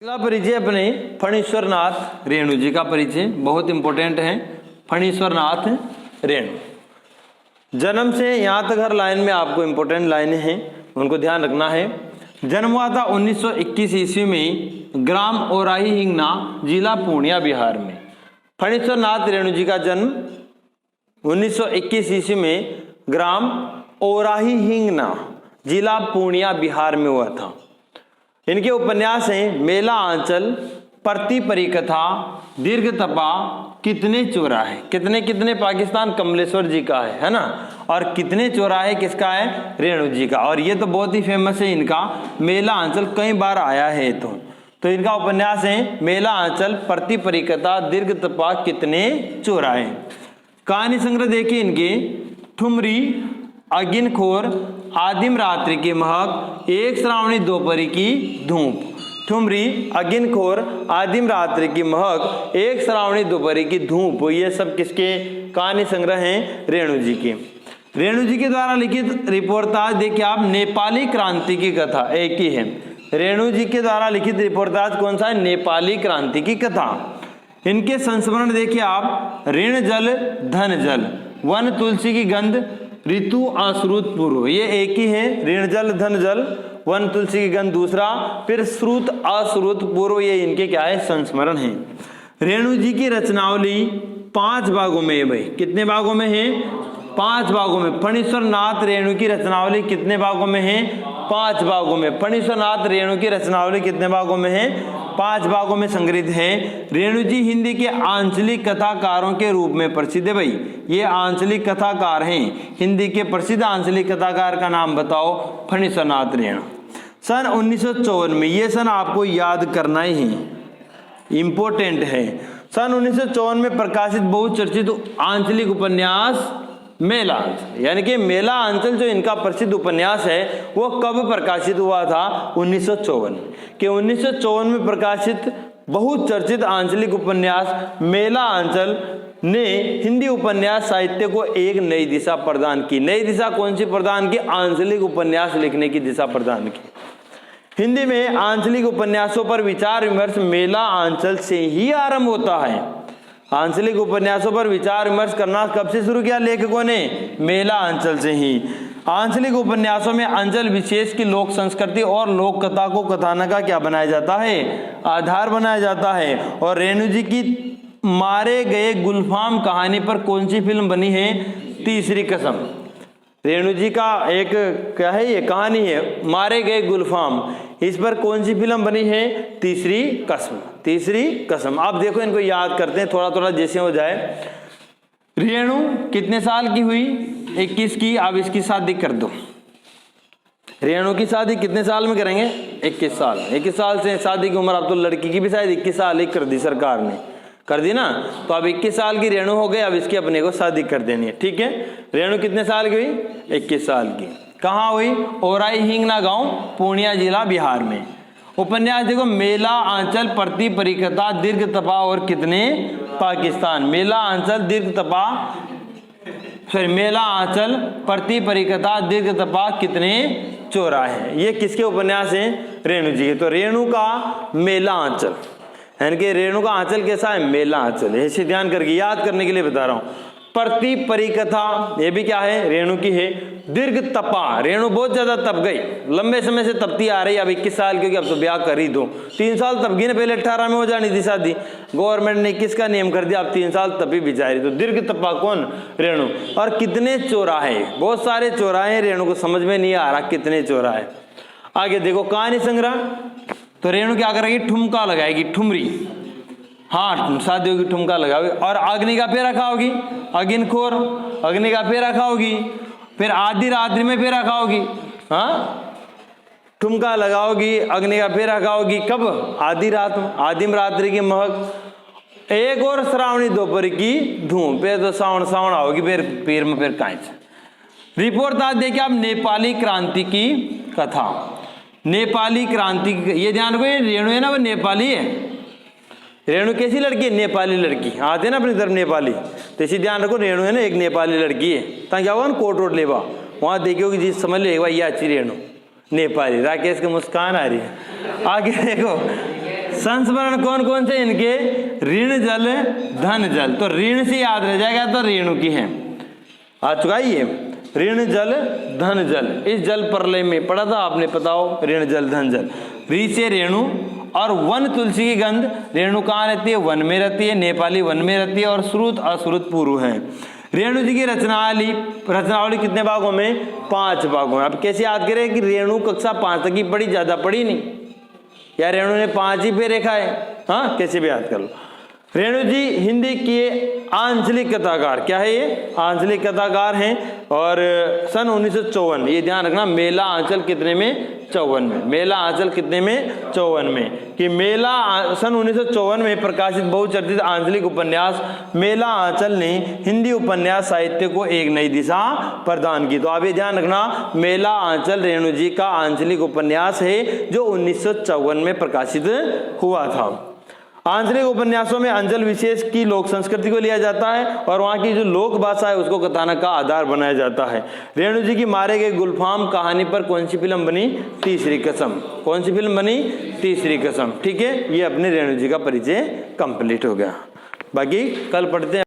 अगला परिचय अपने फणीश्वरनाथ रेणु जी का परिचय बहुत इंपॉर्टेंट है। फणीश्वरनाथ रेणु जन्म से यहाँ तक हर लाइन में आपको इंपॉर्टेंट लाइनें हैं, उनको ध्यान रखना है। जन्म हुआ था 1921 ईस्वी में ग्राम ओराही हिंगना, जिला पूर्णिया, बिहार में। फणीश्वरनाथ रेणु जी का जन्म 1921 ईस्वी में ग्राम ओराही हिंगना, जिला पूर्णिया, बिहार में हुआ था। इनके उपन्यास हैं मेला आंचल, परती परिकथा, दीर्घ तपा, कितने चौराहे। कितने कितने पाकिस्तान कमलेश्वर जी का है ना, और कितने चौराहे किसका है, रेणु जी का। और ये तो बहुत ही फेमस है इनका मेला आंचल, कई बार आया है। तो इनका उपन्यास है मेला आंचल, परती परिकथा, दीर्घ तपा, कितने चौराहे। कहानी संग्रह देखिए इनके, ठुमरी, अगिनखोर, आदिम रात्रि की महक, एक श्रावणी दोपहरी की धूप। ठुमरी, अगिनखोर, आदिम रात्रि की महक, एक श्रावणी दोपहरी की धूप, ये सब किसके कहानी संग्रह हैं, रेणु जी के। रेणु जी के द्वारा लिखित रिपोर्टाज देखिए आप, नेपाली क्रांति की कथा, एक ही है। रेणु जी के द्वारा लिखित रिपोर्टाज कौन सा है, नेपाली क्रांति की कथा। इनके संस्मरण देखिए आप, ऋण जल धन जल, वन तुलसी की गंध, ऋतु अश्रुत पूर्व, ये एक ही है। ऋण जल धन जल, वन तुलसी की गंध दूसरा, फिर श्रुत अश्रुत पूर्व, ये इनके क्या है, संस्मरण है। रेणु जी की रचनावली 5 भागों में है भाई। कितने भागों में है, 5 भागों में। फणीश्वरनाथ रेणु की रचनावली कितने भागों में है, 5 भागों में। फणीश्वरनाथ रेणु की रचनावली कितने भागों में है, 5 भागों में संग्रहित है। रेणु जी हिंदी के आंचलिक कथाकारों के रूप में प्रसिद्ध है भाई, ये आंचलिक कथाकार हैं। हिंदी के प्रसिद्ध आंचलिक कथाकार का नाम बताओ, फणीश्वरनाथ रेणु। सन 1954 में, ये सन आपको याद करना ही है, इंपॉर्टेंट है। सन 1954 में प्रकाशित बहुचर्चित आंचलिक उपन्यास मेला आंचल, यानी कि मेला आंचल जो इनका प्रसिद्ध उपन्यास है, वो कब प्रकाशित हुआ था, 1954 के 1954 में प्रकाशित बहुचर्चित आंचलिक उपन्यास मेला आंचल ने हिंदी उपन्यास साहित्य को एक नई दिशा प्रदान की। नई दिशा कौन सी प्रदान की, आंचलिक उपन्यास लिखने की दिशा प्रदान की। हिंदी में आंचलिक उपन्यासों पर विचार विमर्श मेला आंचल से ही आरंभ होता है। आंचलिक उपन्यासों पर विचार विमर्श करना कब से शुरू किया लेखकों ने, मेला आंचल से ही। आंचलिक उपन्यासों में अंचल विशेष की लोक संस्कृति और लोक कथा को कथानक का क्या बनाया जाता है, आधार बनाया जाता है। और रेणु जी की मारे गए गुलफाम कहानी पर कौन सी फिल्म बनी है, तीसरी कसम। रेणु जी का एक क्या है, ये कहानी है मारे गए गुलफाम, इस पर कौन सी फिल्म बनी है, तीसरी कसम। तीसरी कसम। आप देखो इनको याद करते हैं थोड़ा थोड़ा जैसे हो जाए। रेणु कितने साल की हुई, 21 की। अब इसकी शादी कर दो। रेणु की शादी कितने साल में करेंगे, 21 साल। 21 साल से शादी की उम्र, अब तो लड़की की भी शायद 21 साल ही कर दी सरकार ने, कर दी ना। तो अब 21 साल की रेणु हो गई, अब इसकी अपने को शादी कर देनी है, ठीक है। रेणु कितने साल की हुई, 21 साल की। कहाँ हुई, ओराई हिंगना गांव, पूर्णिया जिला, बिहार में। उपन्यास देखो, मेला आंचल, परती परिकथा, दीर्घ तपा और कितने पाकिस्तान। मेला आंचल, दीर्घ तपा, सॉरी, मेला आंचल, परती परिकथा, दीर्घ तपा, कितने चौराहे, ये किसके उपन्यास हैं, रेणु जी के। तो रेणु का मेला आंचल, यानी कि रेणु का आंचल कैसा है, मेला आंचल, ऐसे ध्यान करके याद करने के लिए बता रहा हूं। परती परिकथा, ये भी क्या है, रेणु की है। दीर्घ तपा, रेणु बहुत ज्यादा तप गई, लंबे समय से तपती आ रही, अब 21 साल क्योंकि अब तो ब्याह कर ही दो। 3 साल तप गई ना, पहले 18 में हो जानी थी शादी, गवर्नमेंट ने 21 का नियम कर दिया, अब 3 साल तपी बिचारी। तो दीर्घ तपा कौन, रेणु। और कितने चौराहे, बहुत सारे चौराहे, रेणु को समझ में नहीं आ रहा कितने चौराहे। आगे देखो कहानी संग्रह, तो रेणु क्या करेगी, ठुमका लगाएगी, ठुमरी, हाँ शादियों की ठुमका लगाओगी। और अग्नि का फेरा खाओगी, अगिनखोर, अग्नि का फेरा खाओगी। फिर आधी रात्रि में फेरा खाओगी, हाँ ठुमका लगाओगी, अग्नि का फेरा खाओगी, कब, आधी रात में, आदिम रात्रि की महक, एक और श्रावणी दोपहर की धूप। फिर तो सावन सावन आओगी, फिर पैर में फिर कांच। रिपोर्ट आज देखिए आप, नेपाली क्रांति की कथा। नेपाली क्रांति, ये ध्यान रखो, रेणु है ना वो नेपाली है। रेणु कैसी लड़की है, नेपाली लड़की, आते ना अपनी तरफ नेपाली, तो इसी ध्यान रखो, रेणु है ना एक नेपाली लड़की है। ता क्या होगा ना, कोट रोड लेवा, वहां देखियो कि जी समझ ले ये अच्छी रेणु नेपाली। राकेश की मुस्कान आ रही है। आगे देखो, संस्मरण कौन कौन से इनके? ऋण जल, धन जल। तो ऋण से याद रह जाएगा तो रेणु की है, आ चुका है ये, ऋण जल धन जल। इस जल प्रलय में पढ़ा था आपने, बताओ, ऋण जल धन जल। री से रेणु, और वन तुलसी की गंध। रेणु कहाँ रहती है? वन में रहती है, नेपाली वन में रहती है, और श्रुत अश्रुत पूर्व है। रेणु जी की रचनावली कितने भागों में? 5 भागों में। अब कैसे याद करें कि रेणु कक्षा 5 तक की पढ़ी, ज्यादा पढ़ी नहीं, या रेणु ने 5 ही पे रेखा है, हाँ, कैसे भी याद कर लो। रेणु जी हिंदी के आंचलिक कथाकार, क्या है ये? आंचलिक कथाकार हैं। और सन 1954, ये ध्यान रखना, मेला आंचल कितने में? 54 में। मेला आंचल कितने में? 54 में। कि मेला सन 1954 में प्रकाशित बहुचर्चित आंचलिक उपन्यास मेला आंचल ने हिंदी उपन्यास साहित्य को एक नई दिशा प्रदान की। तो आप ये ध्यान रखना, मेला आंचल रेणु जी का आंचलिक उपन्यास है जो 1954 में प्रकाशित हुआ था। आंचलिक उपन्यासों में अंचल विशेष की लोक संस्कृति को लिया जाता है और वहाँ की जो लोक भाषा है उसको कथानक का आधार बनाया जाता है। रेणु जी की मारे गए गुलफाम कहानी पर कौन सी फिल्म बनी? तीसरी कसम। कौन सी फिल्म बनी? तीसरी कसम। ठीक है, ये अपने रेणु जी का परिचय कंप्लीट हो गया। बाकी कल पढ़ते हैं।